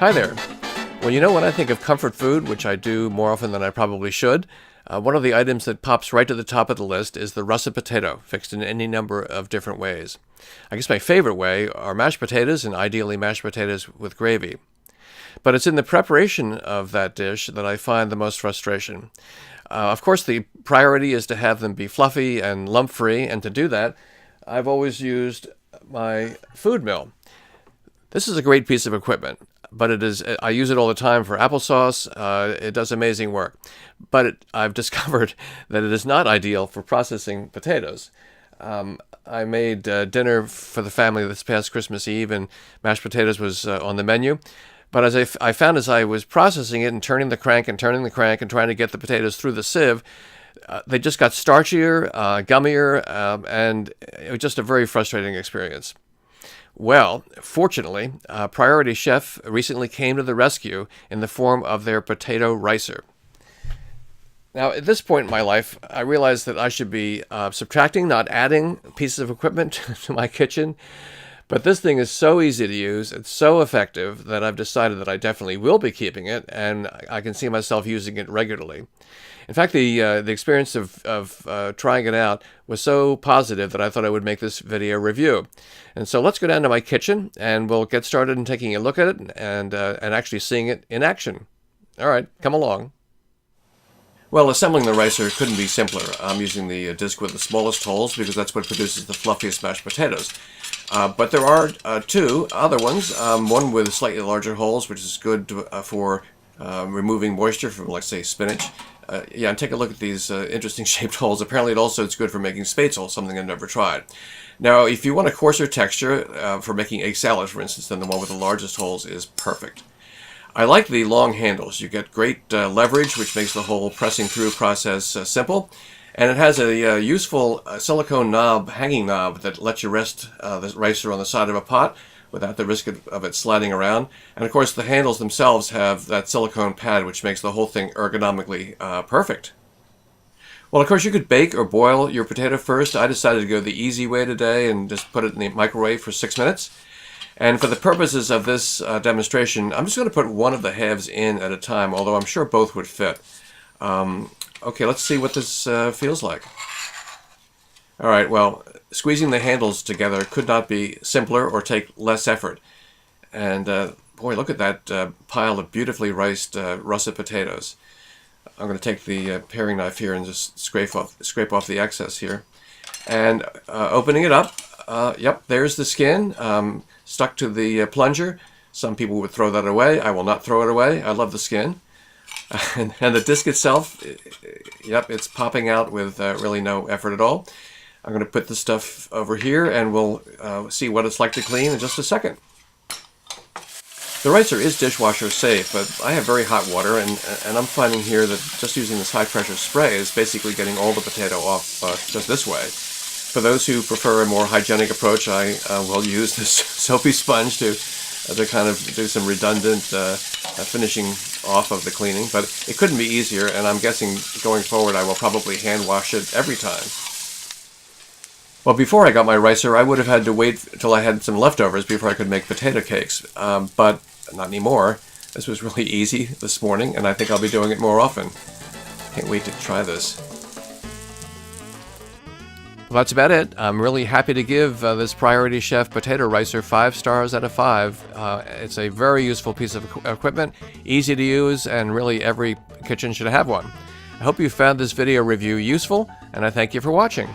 Hi there. Well, when I think of comfort food, which I do more often than I probably should, one of the items that pops right to the top of the list is the russet potato, fixed in any number of different ways. I guess my favorite way are mashed potatoes, and ideally mashed potatoes with gravy. But it's in the preparation of that dish that I find the most frustration. Of course, the priority is to have them be fluffy and lump-free, and to do that, I've always used my food mill. This is a great piece of equipment, but I use it all the time for applesauce. It does amazing work. But I've discovered that it is not ideal for processing potatoes. I made dinner for the family this past Christmas Eve, and mashed potatoes was on the menu. But I found as I was processing it and turning the crank and trying to get the potatoes through the sieve, they just got starchier, gummier, and it was just a very frustrating experience. Well, fortunately, Priority Chef recently came to the rescue in the form of their potato ricer. Now, at this point in my life, I realized that I should be subtracting, not adding pieces of equipment to my kitchen. But this thing is so easy to use, it's so effective that I've decided that I definitely will be keeping it, and I can see myself using it regularly. In fact, the experience of trying it out was so positive that I thought I would make this video review. And so let's go down to my kitchen, and we'll get started in taking a look at it and actually seeing it in action. All right, come along. Well, assembling the ricer couldn't be simpler. I'm using the disc with the smallest holes because that's what produces the fluffiest mashed potatoes. But there are two other ones, one with slightly larger holes, which is good for removing moisture from, like, say, spinach. And take a look at these interesting shaped holes. Apparently it's good for making spätzle, something I've never tried. Now, if you want a coarser texture for making egg salad, for instance, then the one with the largest holes is perfect. I like the long handles. You get great leverage, which makes the whole pressing through process simple. And it has a useful silicone knob, hanging knob, that lets you rest the ricer on the side of a pot without the risk of it sliding around. And of course, the handles themselves have that silicone pad, which makes the whole thing ergonomically perfect. Well, of course, you could bake or boil your potato first. I decided to go the easy way today and just put it in the microwave for 6 minutes. And for the purposes of this demonstration, I'm just going to put one of the halves in at a time, although I'm sure both would fit. Okay, let's see what this feels like. All right, well, squeezing the handles together could not be simpler or take less effort. And boy, look at that pile of beautifully riced russet potatoes. I'm going to take the paring knife here and just scrape off the excess here. And opening it up, yep, there's the skin stuck to the plunger. Some people would throw that away. I will not throw it away. I love the skin. And the disc itself, yep, it's popping out with really no effort at all. I'm going to put this stuff over here, and we'll see what it's like to clean in just a second. The ricer is dishwasher safe, but I have very hot water, and I'm finding here that just using this high-pressure spray is basically getting all the potato off just this way. For those who prefer a more hygienic approach, I will use this soapy sponge to kind of do some redundant finishing off of the cleaning, but it couldn't be easier, and I'm guessing going forward I will probably hand wash it every time. Well, before I got my ricer, I would have had to wait until I had some leftovers before I could make potato cakes, but not anymore. This was really easy this morning, and I think I'll be doing it more often. Can't wait to try this. Well, that's about it. I'm really happy to give this Priority Chef potato ricer 5 stars out of 5. It's a very useful piece of equipment, easy to use, and really every kitchen should have one. I hope you found this video review useful, and I thank you for watching.